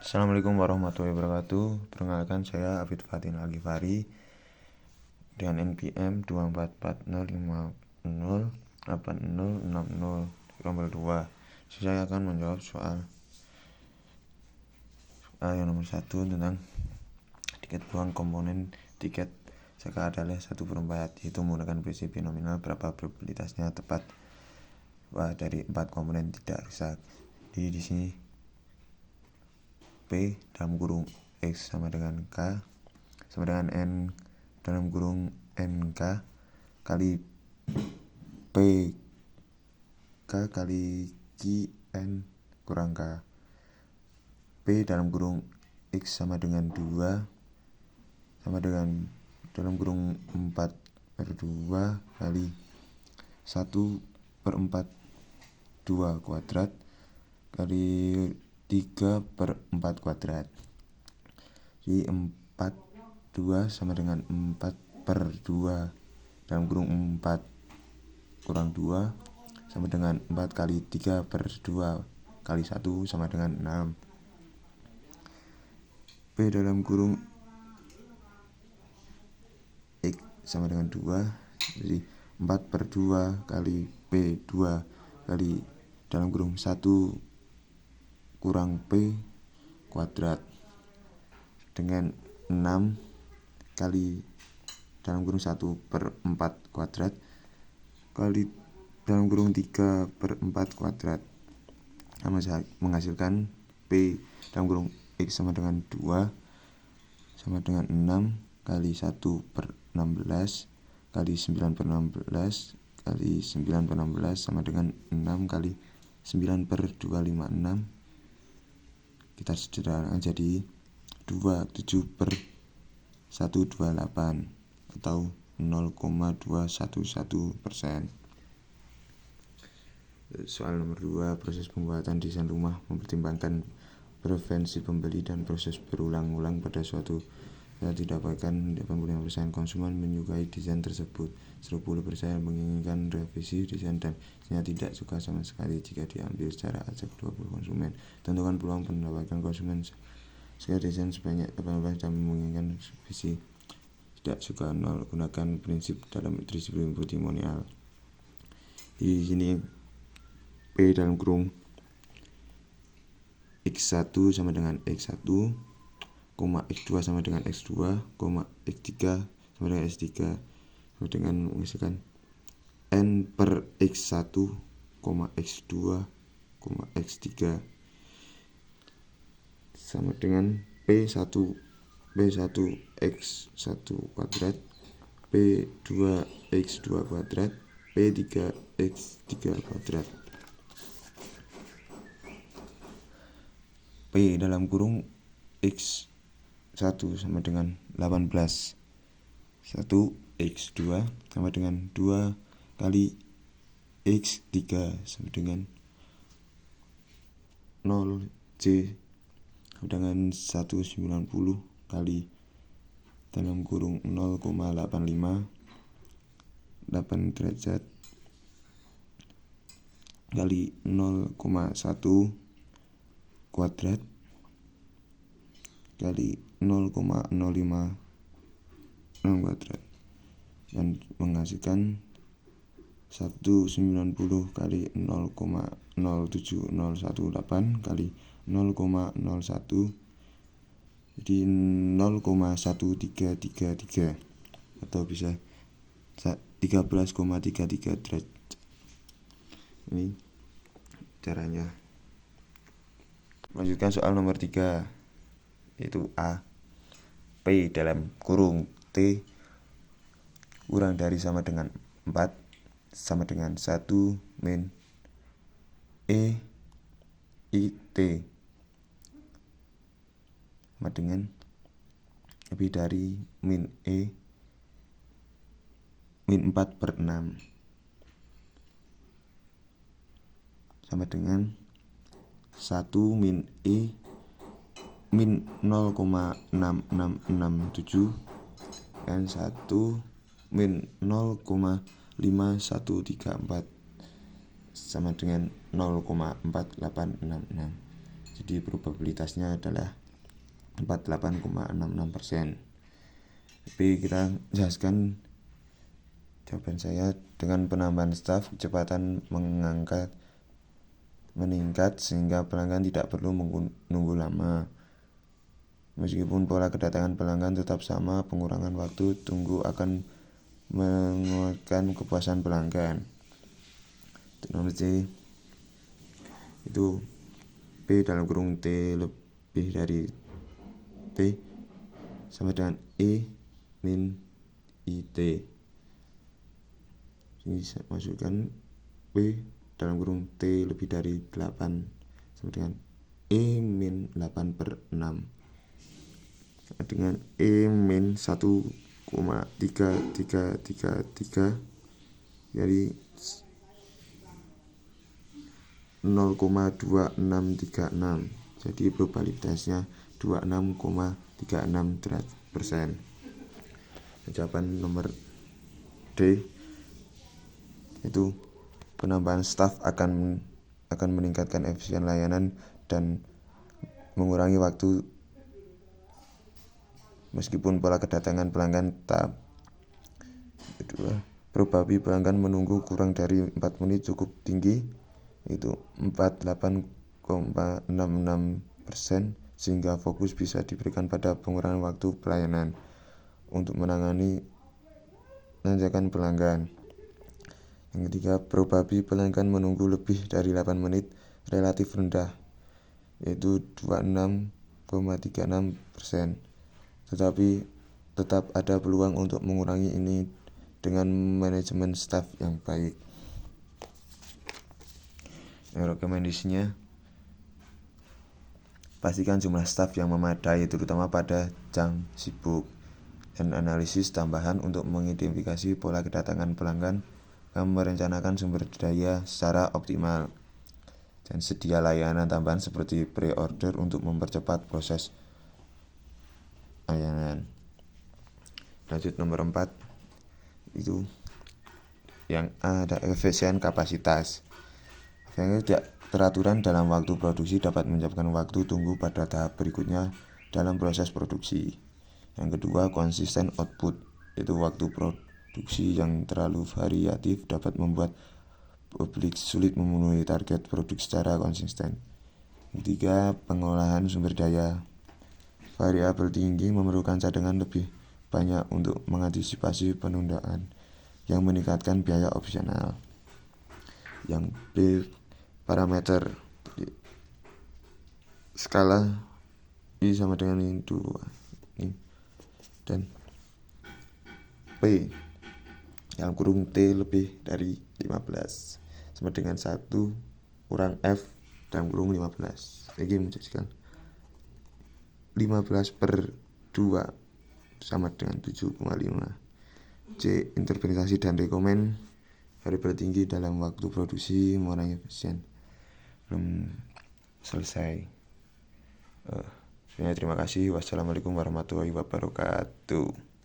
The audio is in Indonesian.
Assalamualaikum warahmatullahi wabarakatuh. Perkenalkan, saya Afid Fatin Al-Ghifari dengan NPM 2440508060. Saya akan menjawab soal yang nomor 1 tentang tiket peluang komponen tiket jika adalah 1/4, yaitu menggunakan prinsip binominal berapa probabilitasnya tepat dari 4 komponen tidak rusak. Jadi di sini P dalam kurung X sama dengan K sama dengan N dalam kurung NK kali P K kali Q N kurang K. P dalam kurung X sama dengan 2 sama dengan dalam kurung 4/2 kali 1/4 2 kuadrat kali 3/4 kuadrat. Jadi 2 sama dengan 4/2 dalam kurung 4 kurang 2 sama dengan 4 kali 3/2 kali 1 sama dengan 6. P dalam kurung X sama dengan 2, jadi 4/2 kali P 2 kali dalam kurung 1 kurang P kuadrat dengan 6 kali dalam kurung 1/4 kuadrat kali dalam kurung 3/4 kuadrat menghasilkan P dalam kurung X sama dengan 2 sama dengan 6 kali 1/16 kali 9/16 kali 9/16 sama dengan 6 kali 9/256. Kita sederhanakan jadi 27/128 atau 0,211%. Soal nomor 2, proses pembuatan desain rumah mempertimbangkan preferensi pembeli dan proses berulang-ulang pada suatu saat didapatkan 85% konsumen menyukai desain tersebut, 10% menginginkan revisi desain dan sisanya tidak suka sama sekali. Jika diambil secara acak 20 konsumen, tentukan peluang mendapatkan konsumen suka desain sebanyak 18 dan menginginkan revisi tidak suka 0. Gunakan prinsip dalam distribusi polinomial. Di sini P dalam kurung X1 sama dengan X1, X2 sama dengan X2, X3 sama dengan X3 sama dengan menghasilkan N per X1, X2, X3 sama dengan P1 X1 kuadrat, P2 X2 kuadrat, P3 X3 kuadrat. P dalam kurung X1 sama dengan 18, 1 X2 sama dengan 2 kali X3 sama dengan 0 C sama dengan 190 kali dalam kurung 0,85 8 derajat kali 0,1 kuadrat kali 0,056 kuadrat dan menghasilkan 190 kali 0,07018 kali 0,01 jadi 0,1333 atau bisa 13,33 derajat. Ini caranya. Lanjutkan soal nomor 3, yaitu A. P dalam kurung T kurang dari sama dengan 4 sama dengan 1 min E I T sama dengan lebih dari min E min 4/6 sama dengan 1 min E min 0,6667 dan 1 min 0,5134 sama dengan 0,4866. Jadi probabilitasnya adalah 48,66%. Tapi kita jelaskan jawaban saya. Dengan penambahan staf, kecepatan meningkat sehingga pelanggan tidak perlu menunggu lama. Meskipun pola kedatangan pelanggan tetap sama, pengurangan waktu tunggu akan menguatkan kepuasan pelanggan. Nomor C itu P dalam kurung T lebih dari T sama dengan E min IT. Ini saya masukkan P dalam kurung T lebih dari 8 sama dengan E min 8/6 dengan E min 1,3333 jadi 0,2636. Jadi probabilitasnya 26,36%. Jawaban nomor D itu penambahan staf akan meningkatkan efisien layanan dan mengurangi waktu meskipun pola kedatangan pelanggan tetap. Kedua, probabilitas pelanggan menunggu kurang dari 4 menit cukup tinggi, yaitu 48,66%, sehingga fokus bisa diberikan pada pengurangan waktu pelayanan untuk menangani lonjakan pelanggan. Yang ketiga, probabilitas pelanggan menunggu lebih dari 8 menit relatif rendah, yaitu 26,36%. Tetapi tetap ada peluang untuk mengurangi ini dengan manajemen staf yang baik. Rekomendasinya, pastikan jumlah staf yang memadai terutama pada jam sibuk, dan analisis tambahan untuk mengidentifikasi pola kedatangan pelanggan dan merencanakan sumber daya secara optimal, dan sedia layanan tambahan seperti pre-order untuk mempercepat proses layanan. Lanjut nomor 4 itu yang A, ada efisien kapasitas. Yang tidak teraturan dalam waktu produksi dapat menyebabkan waktu tunggu pada tahap berikutnya dalam proses produksi. Yang kedua, konsisten output, yaitu waktu produksi yang terlalu variatif dapat membuat publik sulit memenuhi target produk secara konsisten. Yang ketiga, pengolahan sumber daya. Variabel tinggi memerlukan cadangan lebih banyak untuk mengantisipasi penundaan yang meningkatkan biaya opsional. Yang B, parameter skala I sama dengan ini 2 ini. Dan P yang kurung T lebih dari 15 sama dengan 1 kurang F dalam kurung 15. Ini menjadikan 15/2 sama dengan 7,5. C, interpretasi dan rekomen. Variabel tinggi dalam waktu produksi mengurangi efisien. Belum selesai. Terima kasih. Wassalamualaikum warahmatullahi wabarakatuh.